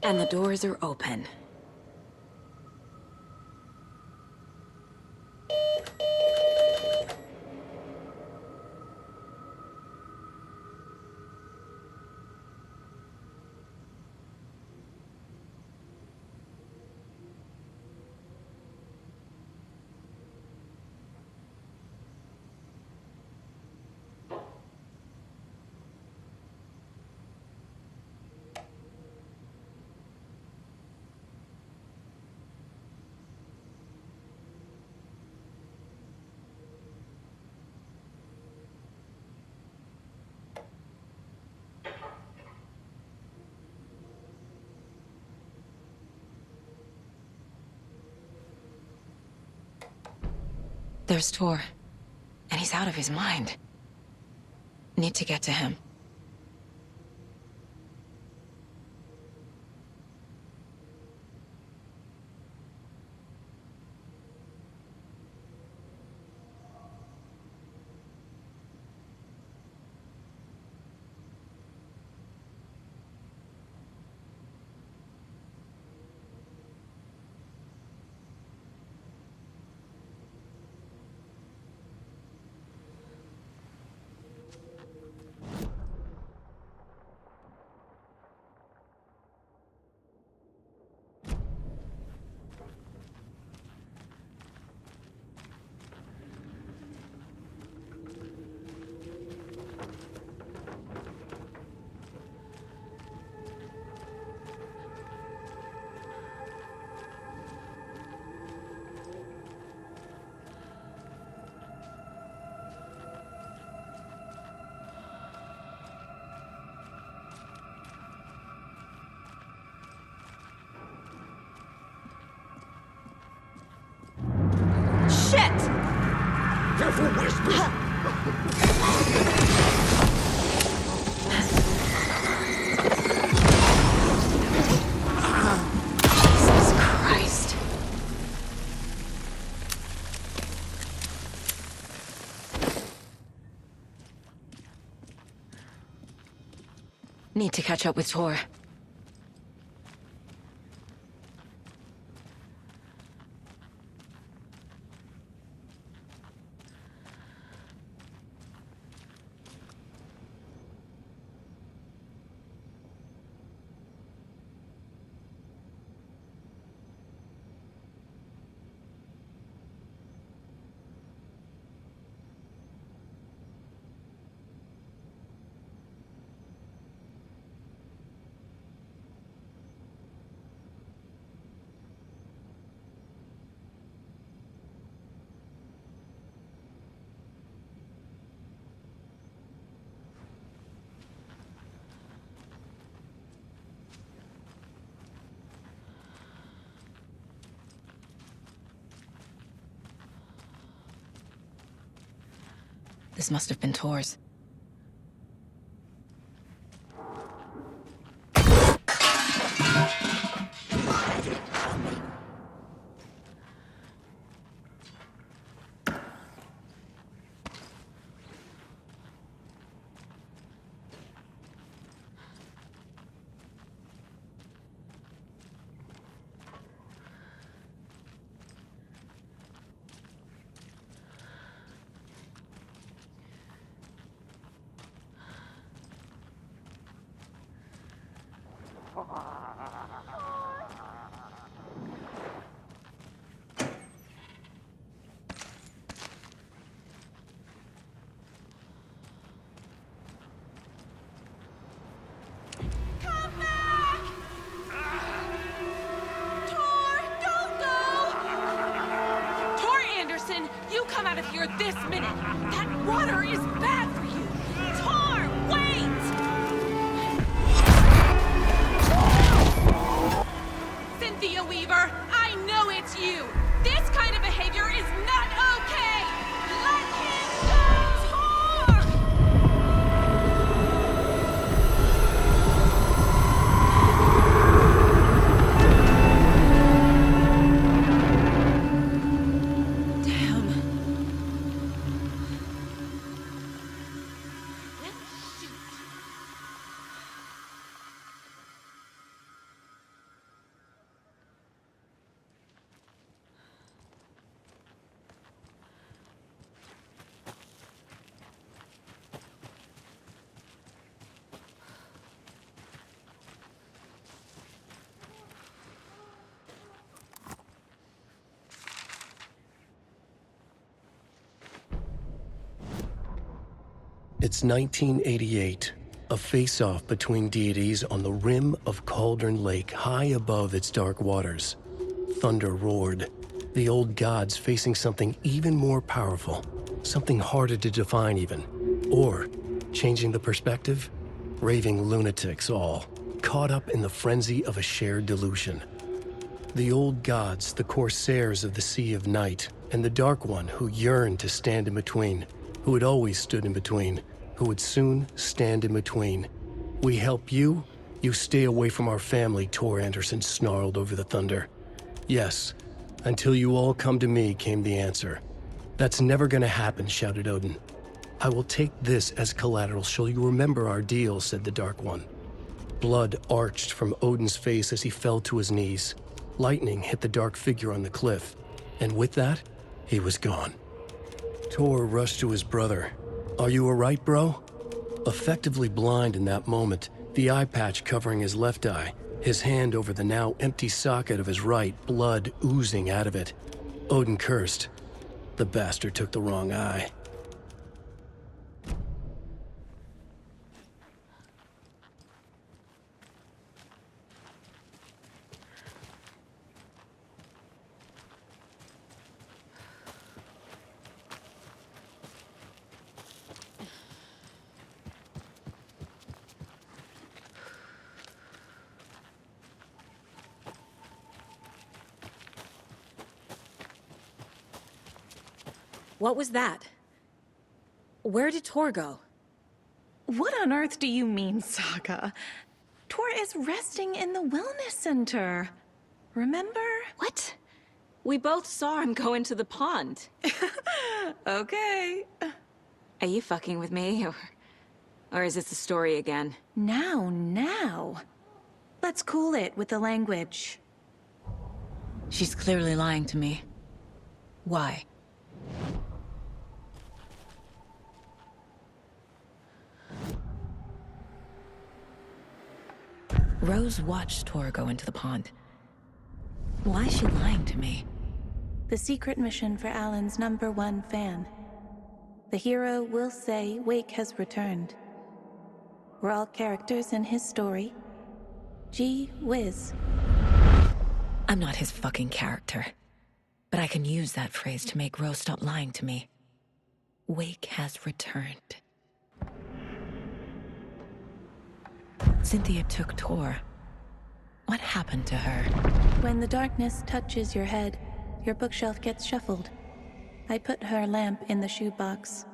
And the doors are open. There's Tor, and he's out of his mind. Need to get to him. Careful, Whisper! Jesus Christ. Need to catch up with Tor. This must have been Tor's. Out of here this minute! That water is bad for you! Tor, wait! Cynthia Weaver, I know it's you! This kind of behavior is not okay! Let him go! Tor! It's 1988, a face-off between deities on the rim of Cauldron Lake, high above its dark waters. Thunder roared, the old gods facing something even more powerful, something harder to define even. Or, changing the perspective, raving lunatics all, caught up in the frenzy of a shared delusion. The old gods, the corsairs of the Sea of Night, and the Dark One who yearned to stand in between, who had always stood in between, who would soon stand in between. We help you, you stay away from our family, Tor Anderson snarled over the thunder. Yes, until you all come to me, came the answer. That's never gonna happen, shouted Odin. I will take this as collateral, shall you remember our deal, said the Dark One. Blood arched from Odin's face as he fell to his knees. Lightning hit the dark figure on the cliff, and with that, he was gone. Tor rushed to his brother. Are you alright, bro? Effectively blind in that moment, the eye patch covering his left eye, his hand over the now empty socket of his right, blood oozing out of it. Odin cursed. The bastard took the wrong eye. What was that? Where did Tor go? What on earth do you mean, Saga? Tor is resting in the wellness center. Remember? What? We both saw him go into the pond. Okay. Are you fucking with me, or is this the story again? Now. Let's cool it with the language. She's clearly lying to me. Why? Rose watched Tor go into the pond. Why is she lying to me? The secret mission for Alan's #1 fan. The hero will say Wake has returned. We're all characters in his story. Gee whiz. I'm not his fucking character. But I can use that phrase to make Rose stop lying to me. Wake has returned. Cynthia took Tor. What happened to her? When the darkness touches your head, your bookshelf gets shuffled. I put her lamp in the shoebox.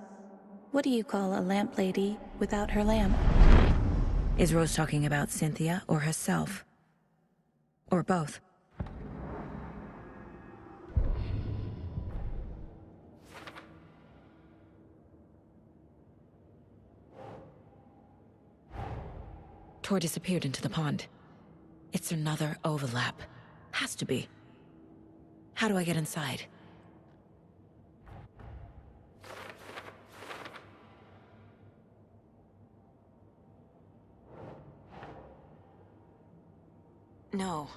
What do you call a lamp lady without her lamp? Is Rose talking about Cynthia or herself? Or both? Tor disappeared into the pond. It's another overlap. Has to be. How do I get inside? No.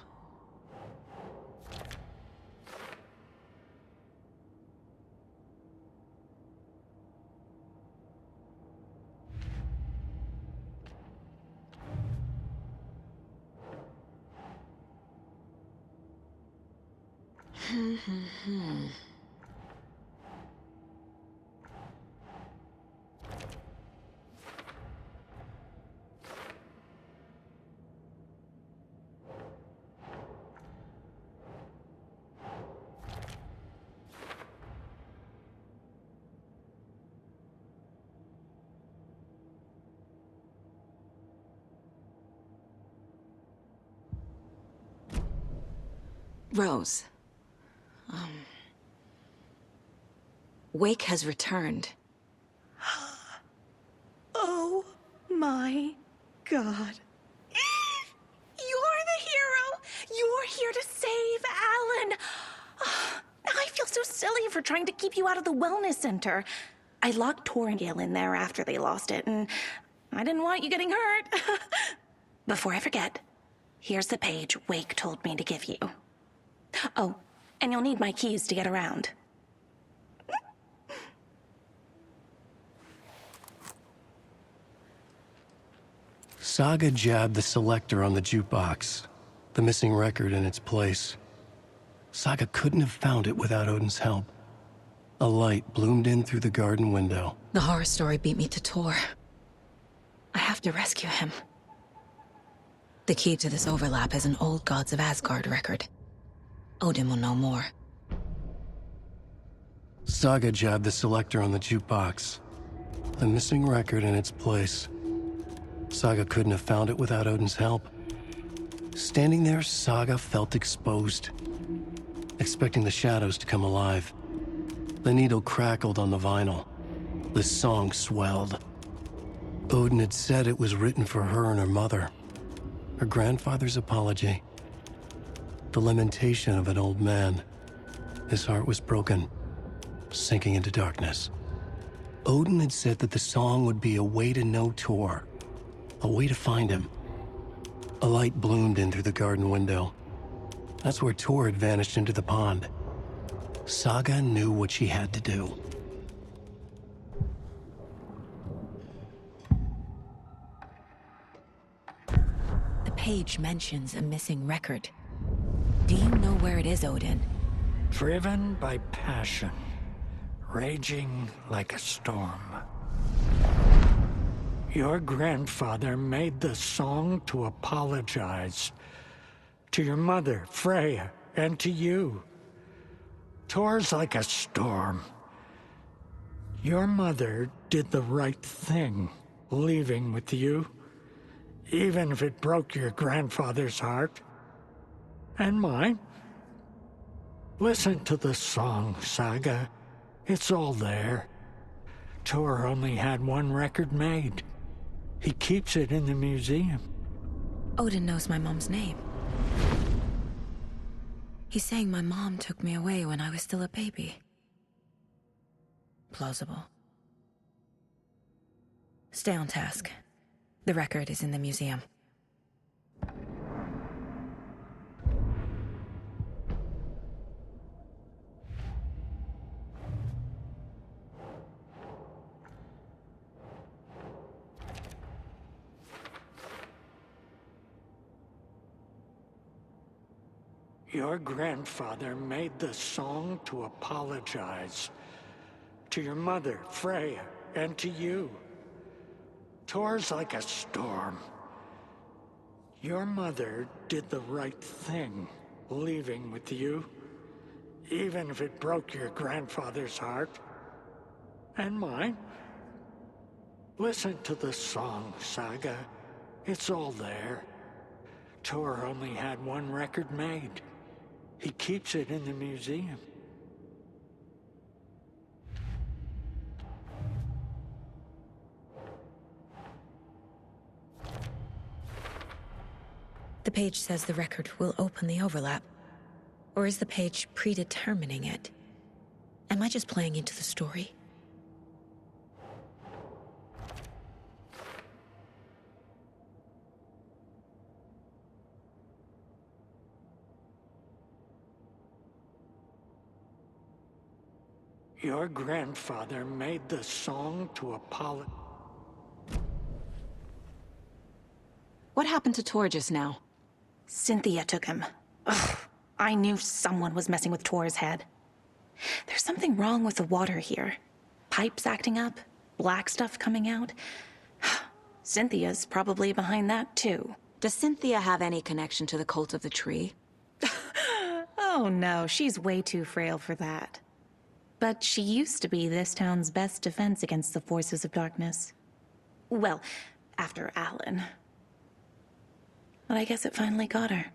Rose. Wake has returned. Oh my God. You're the hero! You're here to save Alan! I feel so silly for trying to keep you out of the wellness center. I locked Tor and Gale in there after they lost it, and I didn't want you getting hurt. Before I forget, here's the page Wake told me to give you. Oh, and you'll need my keys to get around. Saga jabbed the selector on the jukebox, the missing record in its place. Saga couldn't have found it without Odin's help. A light bloomed in through the garden window. The horror story beat me to Tor. I have to rescue him. The key to this overlap is an old Gods of Asgard record. Odin will know more. Saga jabbed the selector on the jukebox, the missing record in its place. Saga couldn't have found it without Odin's help. Standing there, Saga felt exposed, expecting the shadows to come alive. The needle crackled on the vinyl. The song swelled. Odin had said it was written for her and her mother. Her grandfather's apology. The lamentation of an old man. His heart was broken, sinking into darkness. Odin had said that the song would be a way to know Tor, a way to find him. A light bloomed in through the garden window. That's where Tor had vanished into the pond. Saga knew what she had to do. The page mentions a missing record. Do you know where it is, Odin? Driven by passion, raging like a storm. Your grandfather made the song to apologize to your mother, Freya, and to you. Tor's like a storm. Your mother did the right thing, leaving with you, even if it broke your grandfather's heart. And mine. Listen to the song, Saga. It's all there. Tor only had one record made. He keeps it in the museum. Odin knows my mom's name. He's saying my mom took me away when I was still a baby. Plausible. Stay on task. The record is in the museum. Your grandfather made the song to apologize to your mother, Freya, and to you. Tor's like a storm. Your mother did the right thing, leaving with you, even if it broke your grandfather's heart. And mine. Listen to the song, Saga. It's all there. Tor only had one record made. He keeps it in the museum. The page says the record will open the overlap. Or is the page predetermining it? Am I just playing into the story? Your grandfather made the song to apologize. What happened to Tor just now? Cynthia took him. Ugh, I knew someone was messing with Tor's head. There's something wrong with the water here. Pipes acting up, black stuff coming out. Cynthia's probably behind that too. Does Cynthia have any connection to the Cult of the Tree? Oh no, she's way too frail for that. But she used to be this town's best defense against the forces of darkness. Well, after Alan. But I guess it finally got her.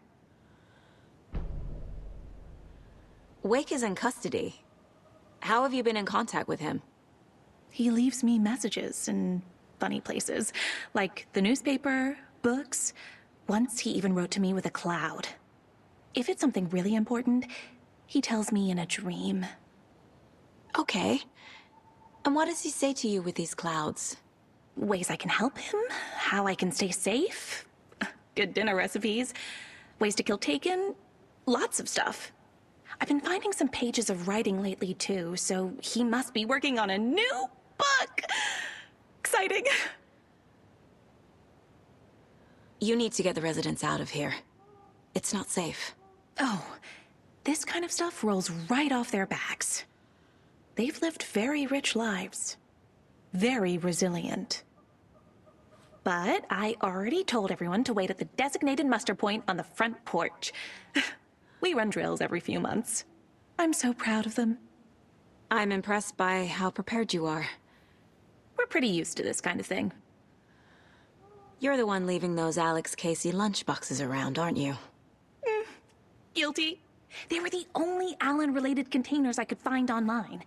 Wake is in custody. How have you been in contact with him? He leaves me messages in funny places, like the newspaper, books. Once he even wrote to me with a cloud. If it's something really important, he tells me in a dream. Okay. And what does he say to you with these clouds? Ways I can help him, how I can stay safe, good dinner recipes, ways to kill Taken, lots of stuff. I've been finding some pages of writing lately too, so he must be working on a new book. Exciting. You need to get the residents out of here. It's not safe. Oh, this kind of stuff rolls right off their backs. They've lived very rich lives. Very resilient. But I already told everyone to wait at the designated muster point on the front porch. We run drills every few months. I'm so proud of them. I'm impressed by how prepared you are. We're pretty used to this kind of thing. You're the one leaving those Alex Casey lunchboxes around, aren't you? Guilty. They were the only Alan-related containers I could find online.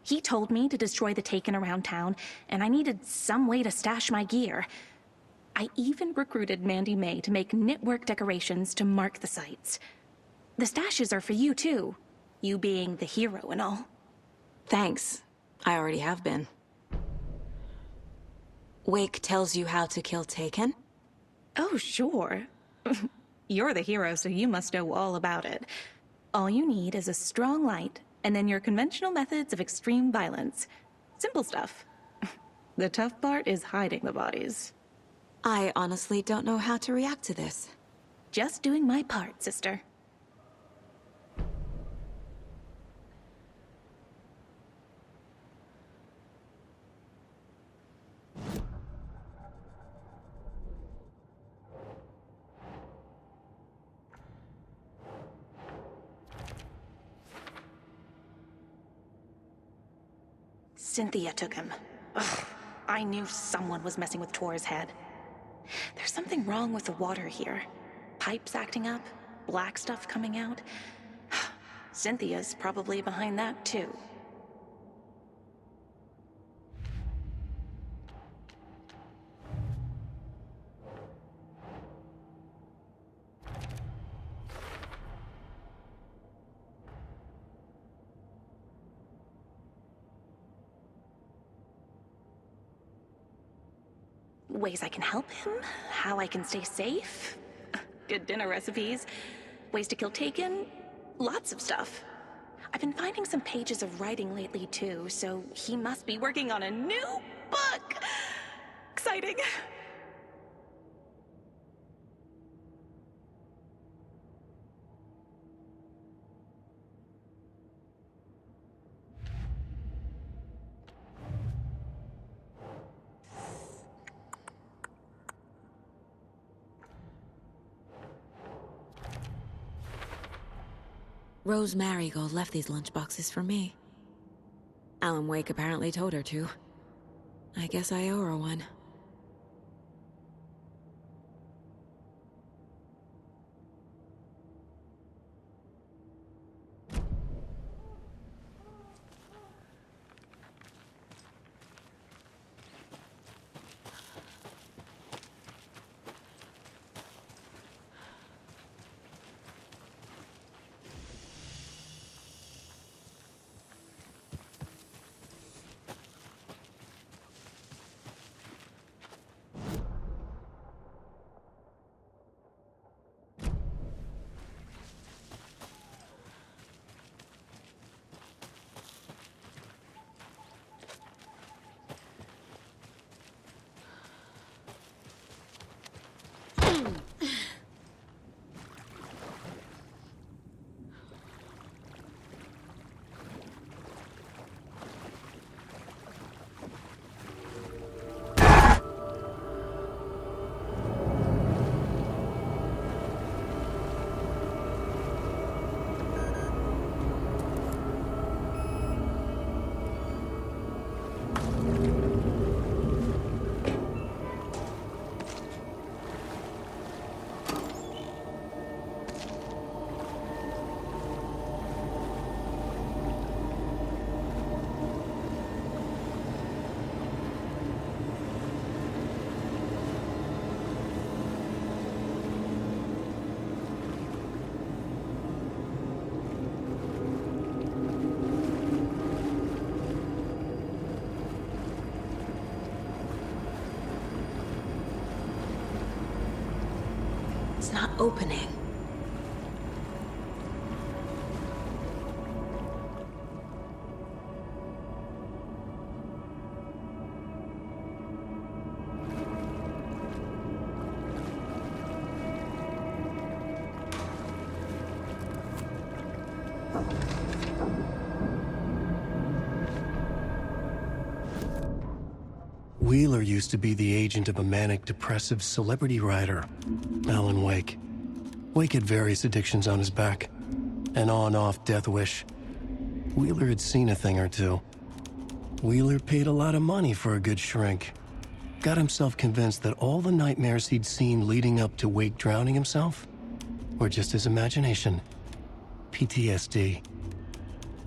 He told me to destroy the Taken around town, and I needed some way to stash my gear. I even recruited Mandy May to make knitwork decorations to mark the sites. The stashes are for you, too. You being the hero and all. Thanks. I already have been. Wake tells you how to kill Taken? Oh, sure. You're the hero, so you must know all about it. All you need is a strong light, and then your conventional methods of extreme violence. Simple stuff. The tough part is hiding the bodies. I honestly don't know how to react to this. Just doing my part, sister. Cynthia took him. Ugh, I knew someone was messing with Tor's head. There's something wrong with the water here. Pipes acting up, black stuff coming out. Cynthia's probably behind that, too. Ways I can help him, how I can stay safe. Good dinner recipes, ways to kill Taken, lots of stuff. I've been finding some pages of writing lately too, so he must be working on a new book. Exciting. Rose Marigold left these lunchboxes for me. Alan Wake apparently told her to. I guess I owe her one. It's not opening. Wheeler used to be the agent of a manic-depressive celebrity writer, Alan Wake. Wake had various addictions on his back. An on-off death wish. Wheeler had seen a thing or two. Wheeler paid a lot of money for a good shrink. Got himself convinced that all the nightmares he'd seen leading up to Wake drowning himself were just his imagination. PTSD.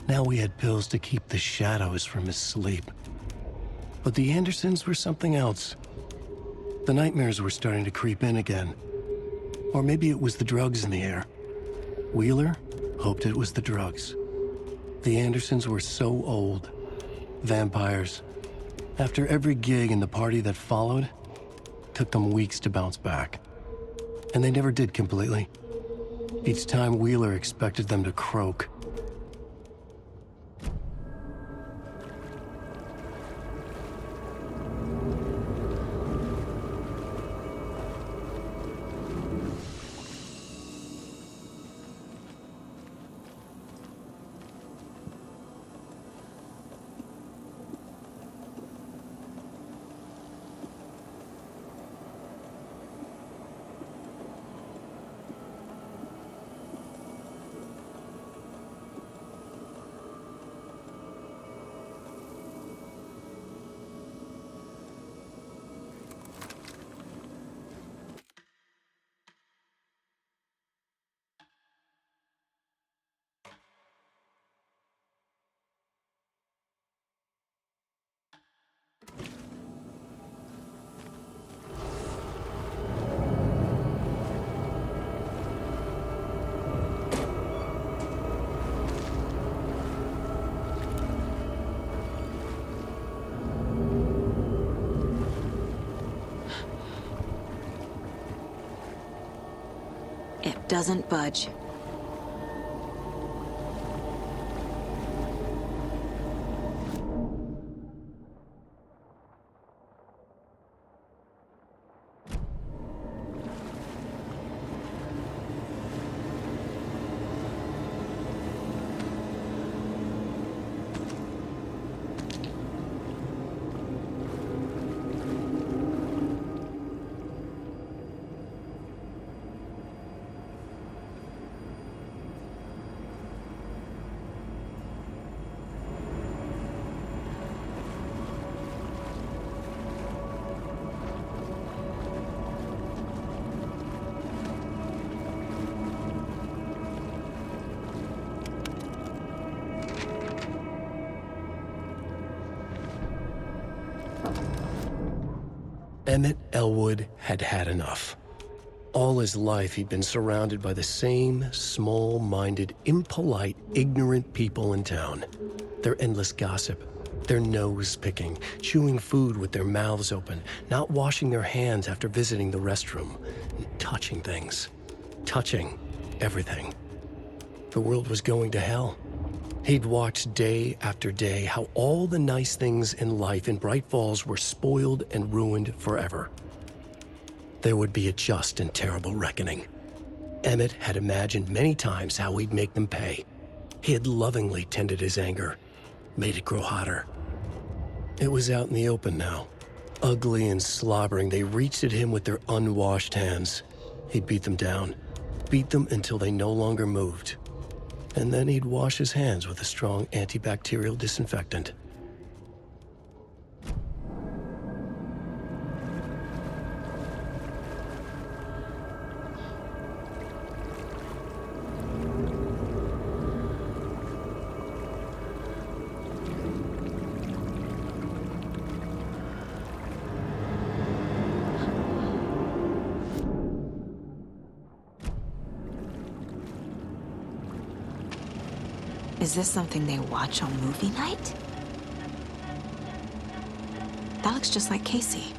Now we had pills to keep the shadows from his sleep. But the Andersons were something else. The nightmares were starting to creep in again. Or maybe it was the drugs in the air. Wheeler hoped it was the drugs. The Andersons were so old. Vampires. After every gig and the party that followed, took them weeks to bounce back. And they never did completely. Each time Wheeler expected them to croak. It doesn't budge. Emmett Elwood had had enough. All his life he'd been surrounded by the same small-minded, impolite, ignorant people in town. Their endless gossip, their nose-picking, chewing food with their mouths open, not washing their hands after visiting the restroom, and touching things. Touching everything. The world was going to hell. He'd watched day after day how all the nice things in life in Bright Falls were spoiled and ruined forever. There would be a just and terrible reckoning. Emmett had imagined many times how he'd make them pay. He had lovingly tended his anger, made it grow hotter. It was out in the open now. Ugly and slobbering, they reached at him with their unwashed hands. He'd beat them down, beat them until they no longer moved. And then he'd wash his hands with a strong antibacterial disinfectant. Is this something they watch on movie night? That looks just like Casey.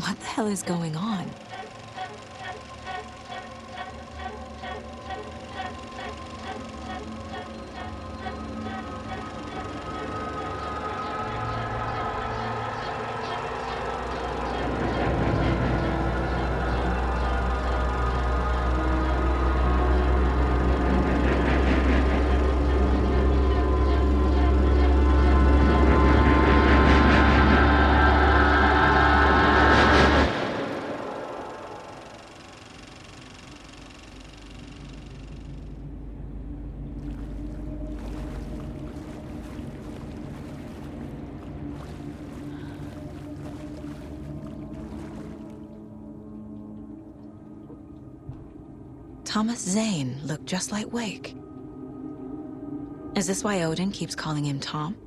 What the hell is going on? Thomas Zane looked just like Wake. Is this why Odin keeps calling him Tom?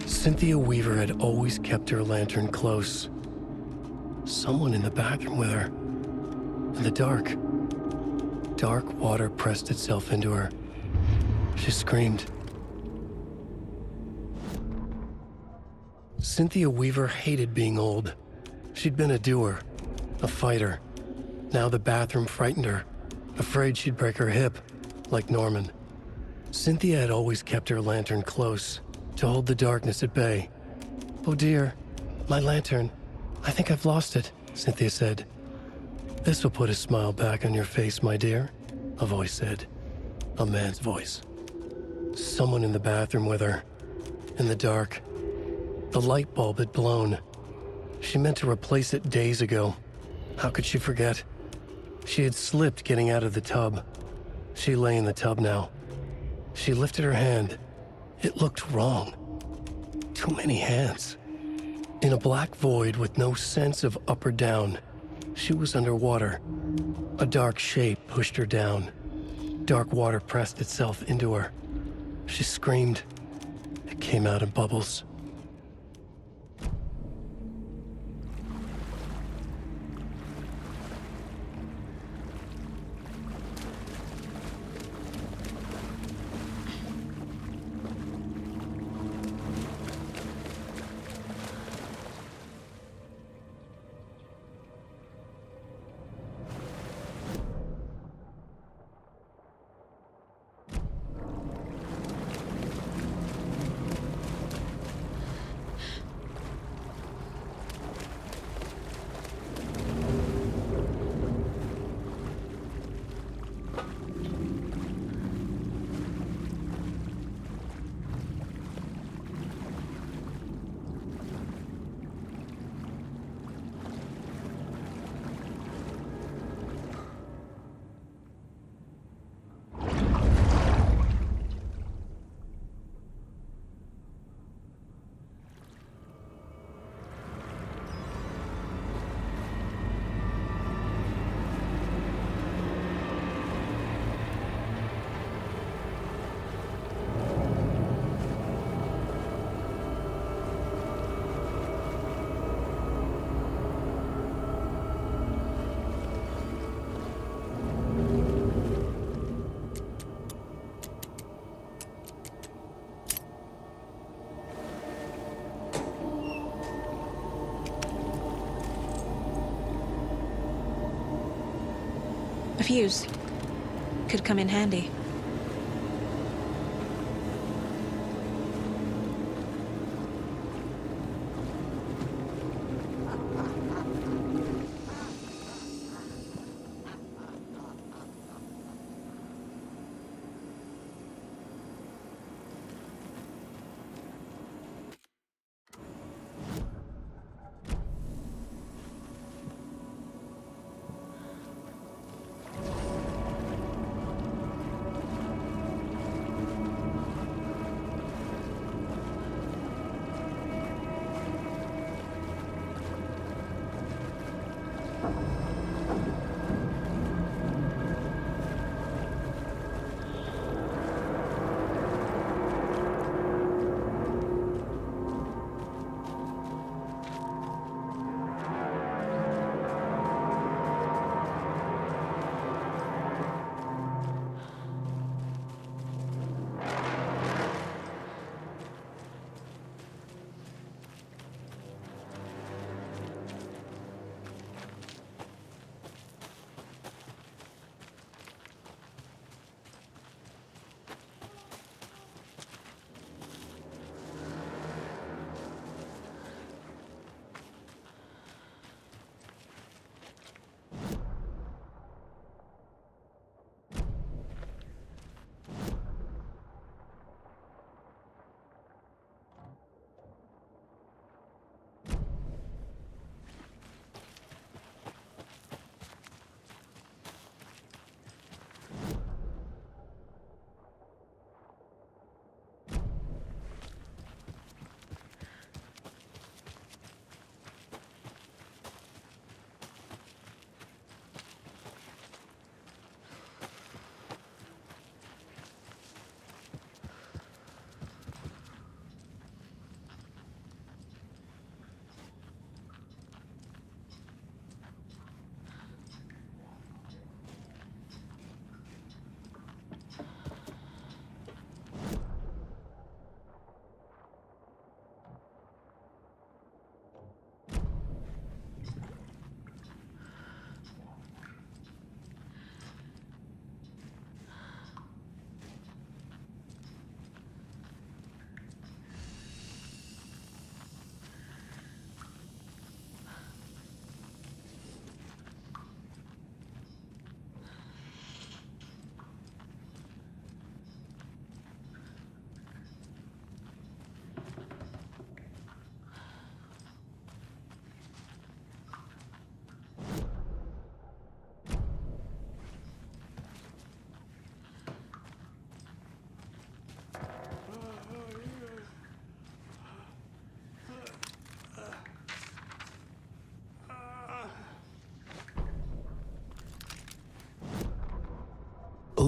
Cynthia Weaver had always kept her lantern close. Someone in the bathroom with her. In the dark. Dark water pressed itself into her. She screamed. Cynthia Weaver hated being old. She'd been a doer, a fighter. Now the bathroom frightened her, afraid she'd break her hip, like Norman. Cynthia had always kept her lantern close, to hold the darkness at bay. "Oh dear, my lantern. I think I've lost it," Cynthia said. "This will put a smile back on your face, my dear," a voice said. A man's voice. Someone in the bathroom with her. In the dark. The light bulb had blown. She meant to replace it days ago. How could she forget? She had slipped getting out of the tub. She lay in the tub now. She lifted her hand. It looked wrong. Too many hands. In a black void with no sense of up or down, she was underwater. A dark shape pushed her down. Dark water pressed itself into her. She screamed. It came out in bubbles. A fuse. Could come in handy.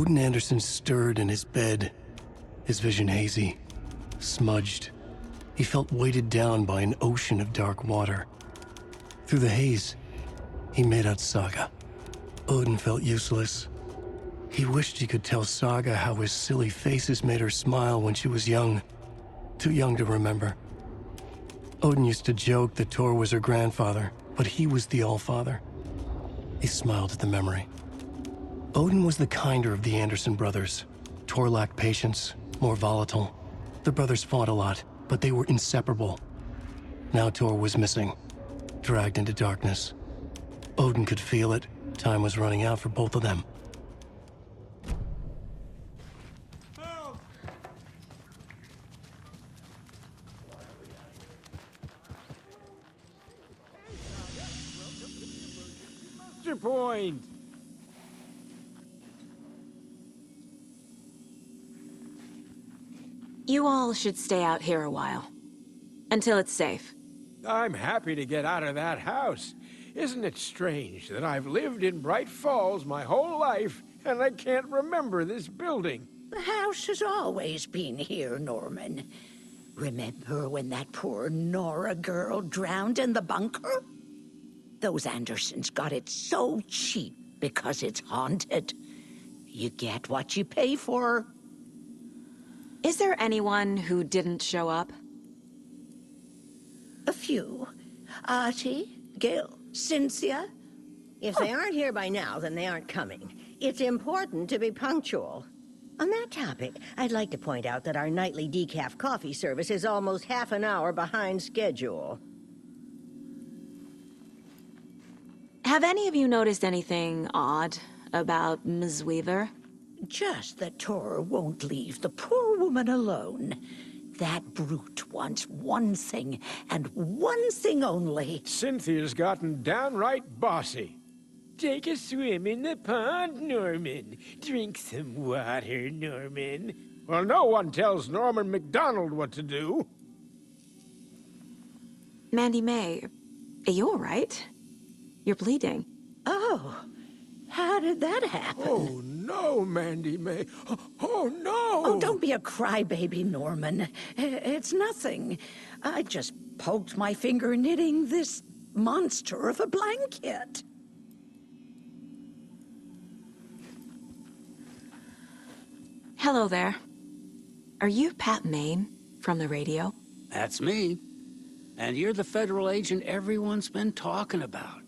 Odin Anderson stirred in his bed, his vision hazy, smudged. He felt weighted down by an ocean of dark water. Through the haze, he made out Saga. Odin felt useless. He wished he could tell Saga how his silly faces made her smile when she was young. Too young to remember. Odin used to joke that Tor was her grandfather, but he was the Allfather. He smiled at the memory. Odin was the kinder of the Anderson brothers. Tor lacked patience, more volatile. The brothers fought a lot, but they were inseparable. Now Tor was missing, dragged into darkness. Odin could feel it. Time was running out for both of them. What's your point? You all should stay out here a while. Until it's safe. I'm happy to get out of that house. Isn't it strange that I've lived in Bright Falls my whole life, and I can't remember this building? The house has always been here, Norman. Remember when that poor Nora girl drowned in the bunker? Those Andersons got it so cheap because it's haunted. You get what you pay for. Is there anyone who didn't show up? A few. Artie, Gil, Cynthia. If they aren't here by now, then they aren't coming. It's important to be punctual. On that topic, I'd like to point out that our nightly decaf coffee service is almost half an hour behind schedule. Have any of you noticed anything odd about Ms. Weaver? Just that Tor won't leave the poor woman alone. That brute wants one thing, and one thing only. Cynthia's gotten downright bossy. Take a swim in the pond, Norman. Drink some water, Norman. Well, no one tells Norman MacDonald what to do. Mandy May, are you all right? You're bleeding. Oh, how did that happen? Oh, no, Mandy May. Oh, no! Oh, don't be a crybaby, Norman. It's nothing. I just poked my finger knitting this monster of a blanket. Hello there. Are you Pat Maine from the radio? That's me. And you're the federal agent everyone's been talking about.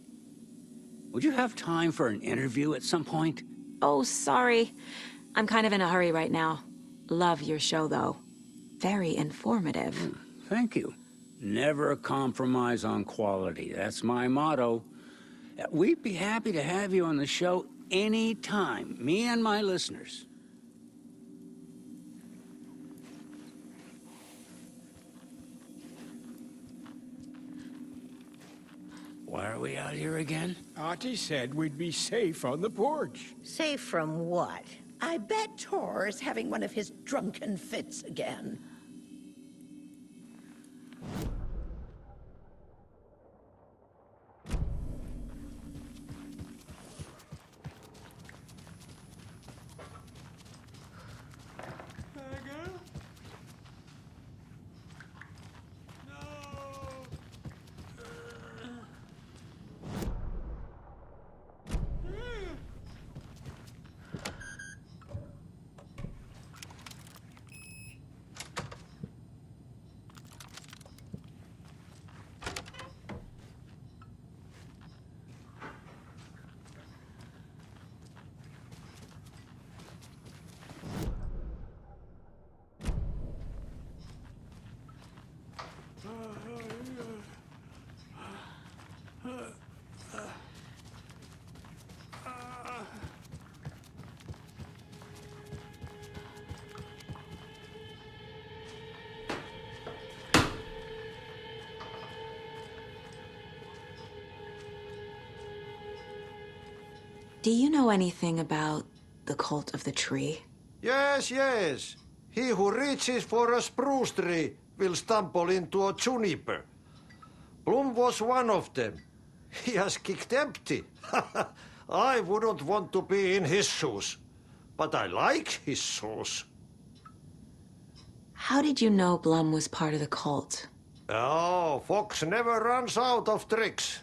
Would you have time for an interview at some point? Oh, sorry. I'm kind of in a hurry right now. Love your show, though. Very informative. Thank you. Never compromise on quality. That's my motto. We'd be happy to have you on the show anytime, me and my listeners. Why are we out here again? Auntie said we'd be safe on the porch. Safe from what? I bet Tor is having one of his drunken fits again. Do you know anything about the Cult of the Tree? Yes, yes. He who reaches for a spruce tree will stumble into a juniper. Bloom was one of them. He has kicked empty. I wouldn't want to be in his shoes. but I like his sauce. How did you know Blum was part of the cult? Oh, Fox never runs out of tricks.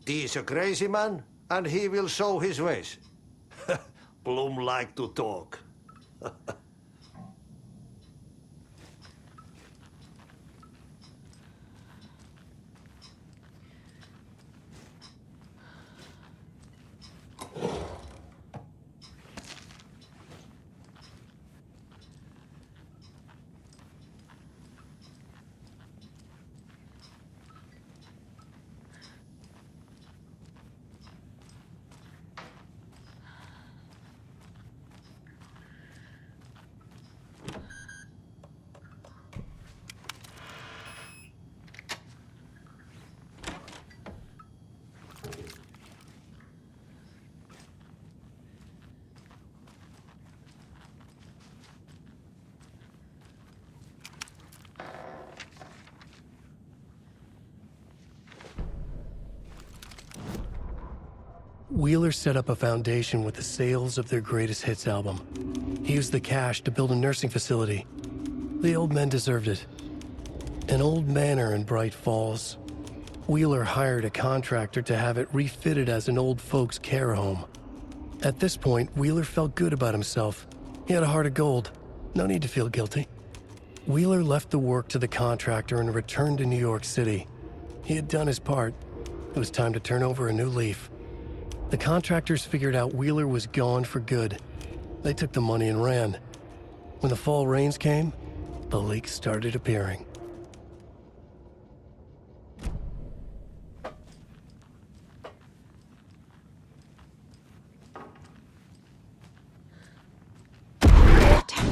He's a crazy man, and he will show his ways. Blum like to talk. Wheeler set up a foundation with the sales of their greatest hits album. He used the cash to build a nursing facility. The old men deserved it. An old manor in Bright Falls. Wheeler hired a contractor to have it refitted as an old folks' care home. At this point, Wheeler felt good about himself. He had a heart of gold. No need to feel guilty. Wheeler left the work to the contractor and returned to New York City. He had done his part. It was time to turn over a new leaf. The contractors figured out Wheeler was gone for good. They took the money and ran. When the fall rains came, the leaks started appearing.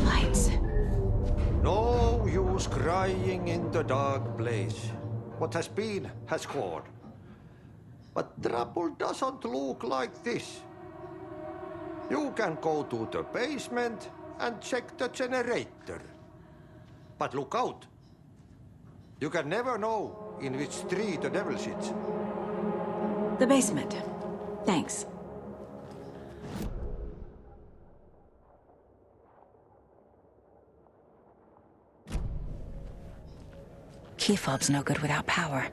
Lights. No use crying in the dark place. What has been has gone. But trouble doesn't look like this. You can go to the basement and check the generator. But look out. You can never know in which tree the devil sits. The basement. Thanks. Key fob's no good without power.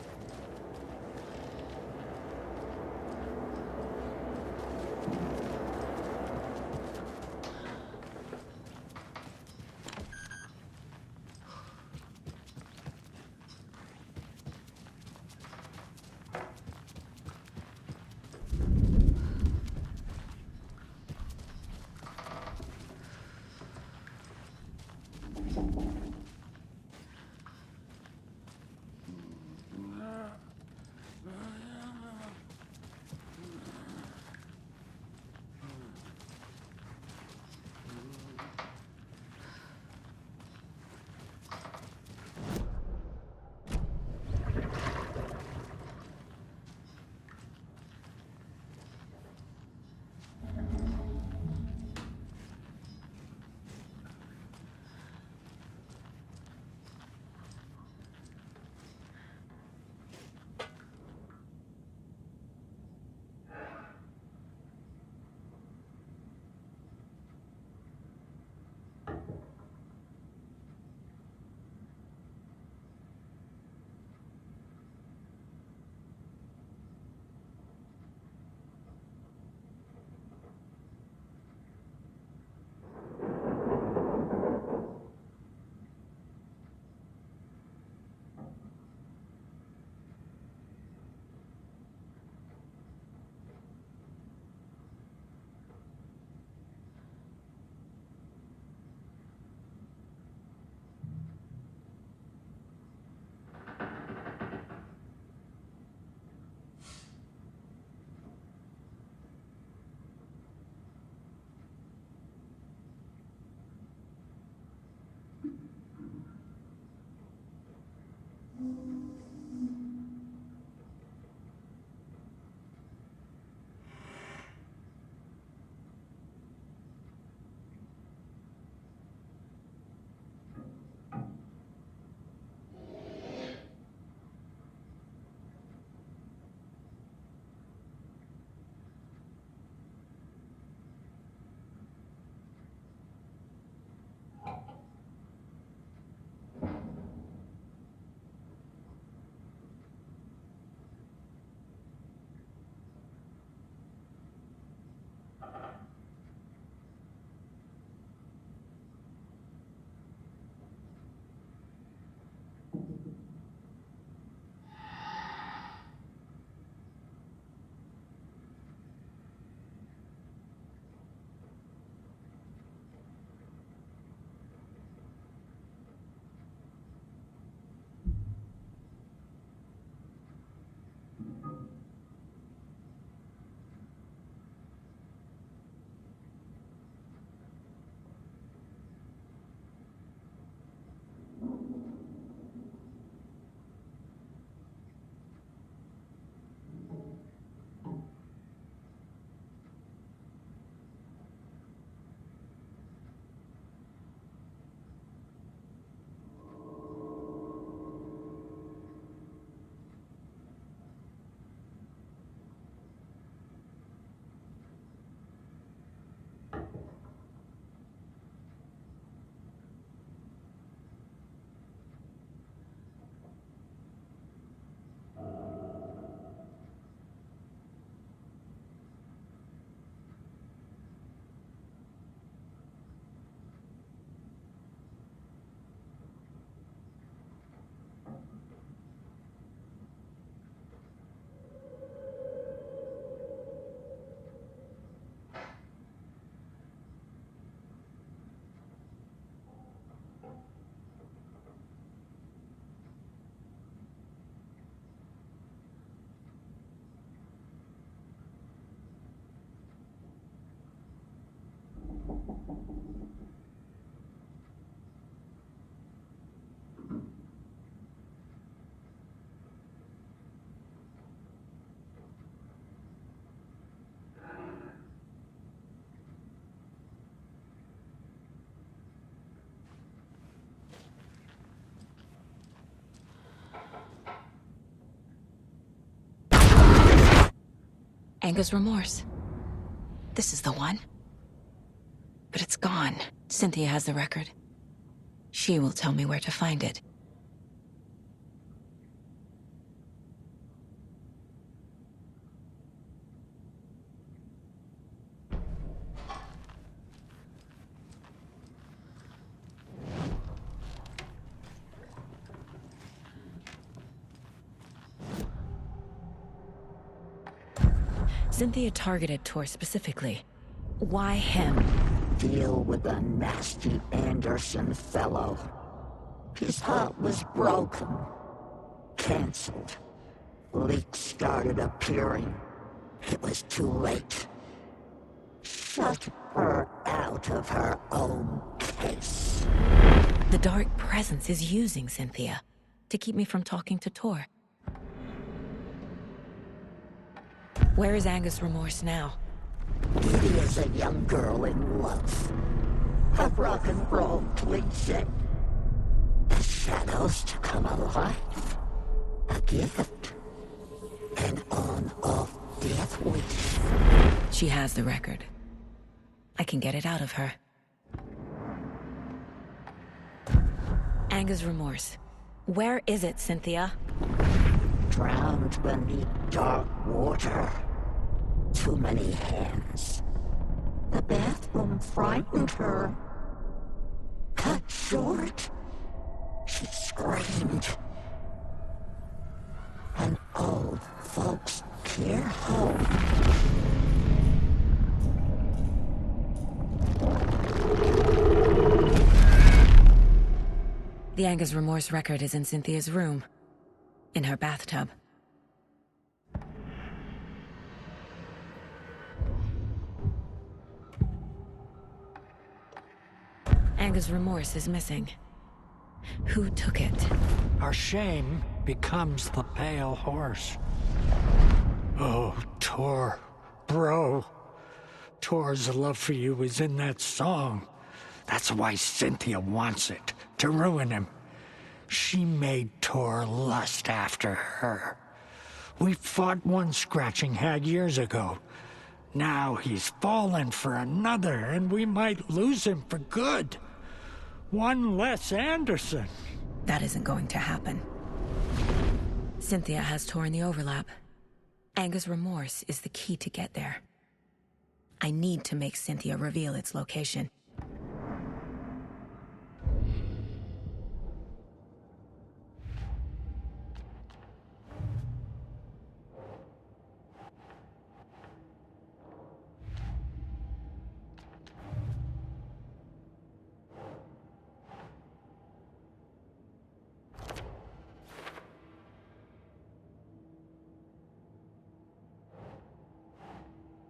Anger's Remorse. This is the one. But it's gone. Cynthia has the record. She will tell me where to find it. Cynthia targeted Tor specifically. Why him? Deal with the nasty Anderson fellow. His heart was broken. Cancelled. Leaks started appearing. It was too late. Shut her out of her own case. The Dark Presence is using Cynthia to keep me from talking to Tor. Where is Anger's Remorse now? Didi is a young girl in love. A rock and roll cliche. The shadows to come alive. A gift. An on-off death wish. She has the record. I can get it out of her. Anger's Remorse. Where is it, Cynthia? Drowned beneath dark water. Too many hands. The bathroom frightened her. Cut short. She screamed. An old folks' care home. The Anger's Remorse record is in Cynthia's room. In her bathtub. Anger's Remorse is missing. Who took it? Our shame becomes the pale horse. Oh, Tor. Bro. Tor's love for you is in that song. That's why Cynthia wants it, to ruin him. She made Tor lust after her. We fought one scratching hag years ago. Now he's fallen for another, and we might lose him for good. One less Anderson. That isn't going to happen. Cynthia has Tor in the overlap. Anger's Remorse is the key to get there. I need to make Cynthia reveal its location.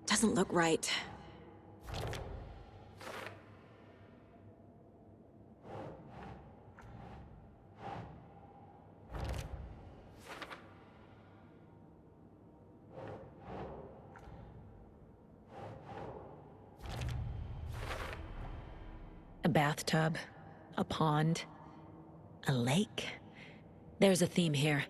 Doesn't look right. A bathtub, a pond, a lake. There's a theme here.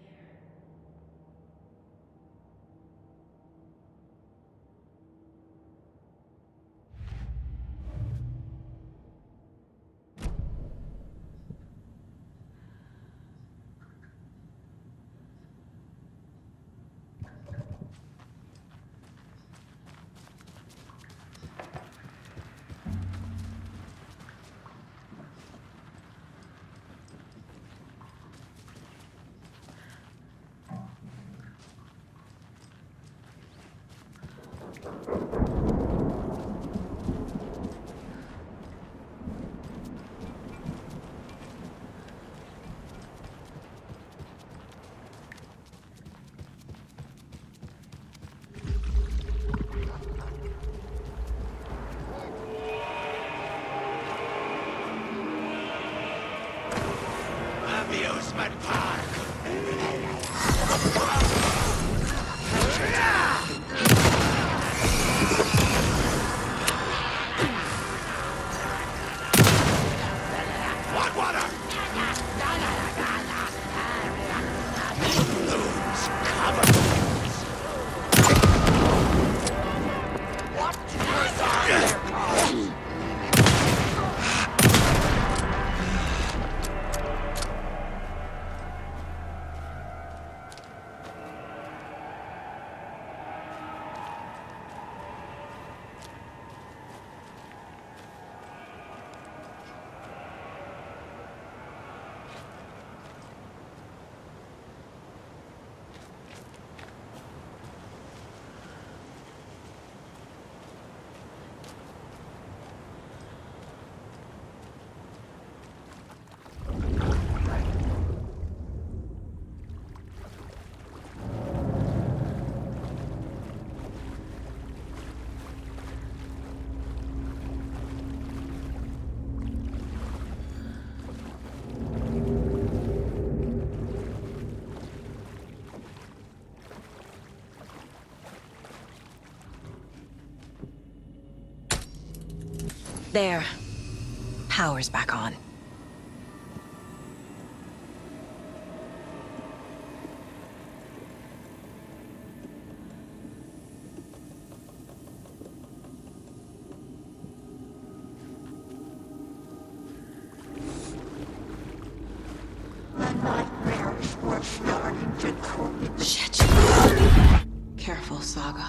There. Power's back on. Shit. Careful, Saga.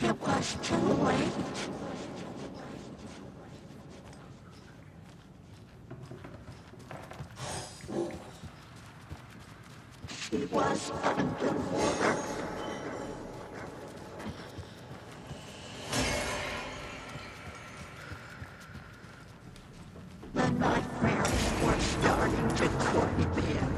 It was too late. She was underwater. The nightmares were starting to creep in.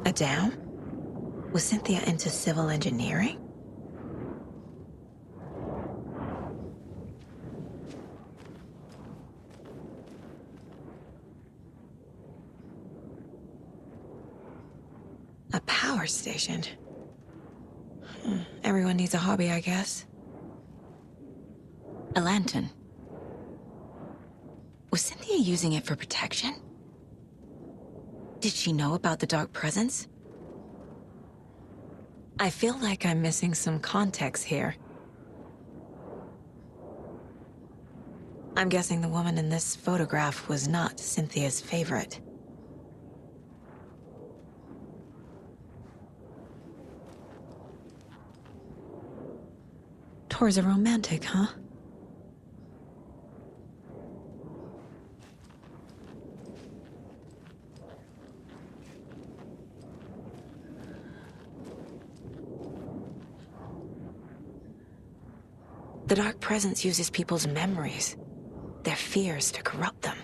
A dam? Was Cynthia into civil engineering? A power station? Everyone needs a hobby, I guess. A lantern. Was Cynthia using it for protection? Did she know about the Dark Presence? I feel like I'm missing some context here. I'm guessing the woman in this photograph was not Cynthia's favorite. Tor's a romantic, huh? The Dark Presence uses people's memories, their fears to corrupt them.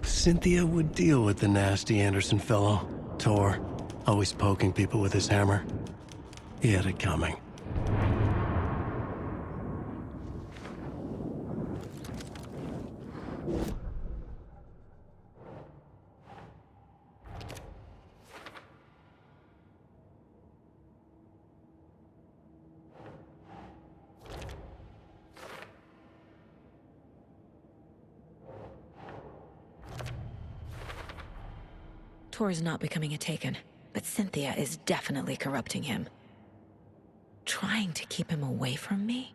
Cynthia would deal with the nasty Anderson fellow. Tor, always poking people with his hammer. He had it coming. Tor is not becoming a Taken, but Cynthia is definitely corrupting him. Trying to keep him away from me?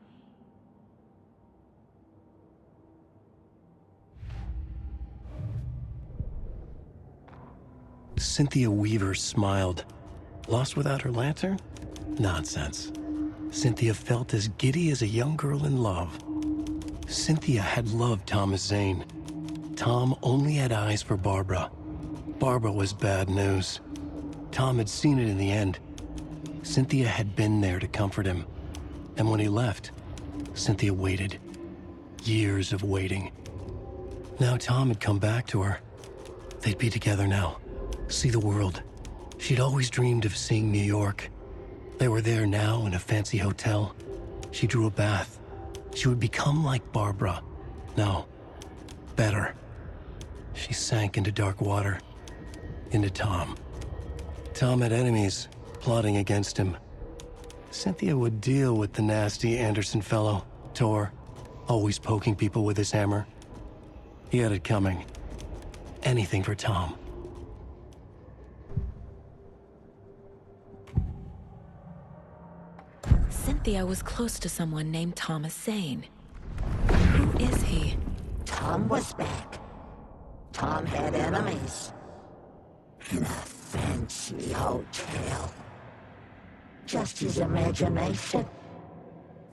Cynthia Weaver smiled. Lost without her lantern? Nonsense. Cynthia felt as giddy as a young girl in love. Cynthia had loved Thomas Zane. Tom only had eyes for Barbara. Barbara was bad news. Tom had seen it in the end. Cynthia had been there to comfort him. And when he left, Cynthia waited. Years of waiting. Now Tom had come back to her. They'd be together now. See the world. She'd always dreamed of seeing New York. They were there now in a fancy hotel. She drew a bath. She would become like Barbara. No, better. She sank into dark water. Into Tom. Tom had enemies plotting against him. Cynthia would deal with the nasty Anderson fellow, Tor, always poking people with his hammer. He had it coming. Anything for Tom. Cynthia was close to someone named Thomas Zane. Who is he? Tom was back. Tom had enemies. In a fancy hotel. Just his imagination.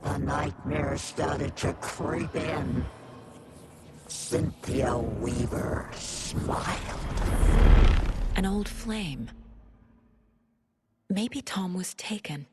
The nightmare started to creep in. Cynthia Weaver smiled. An old flame. Maybe Tom was taken.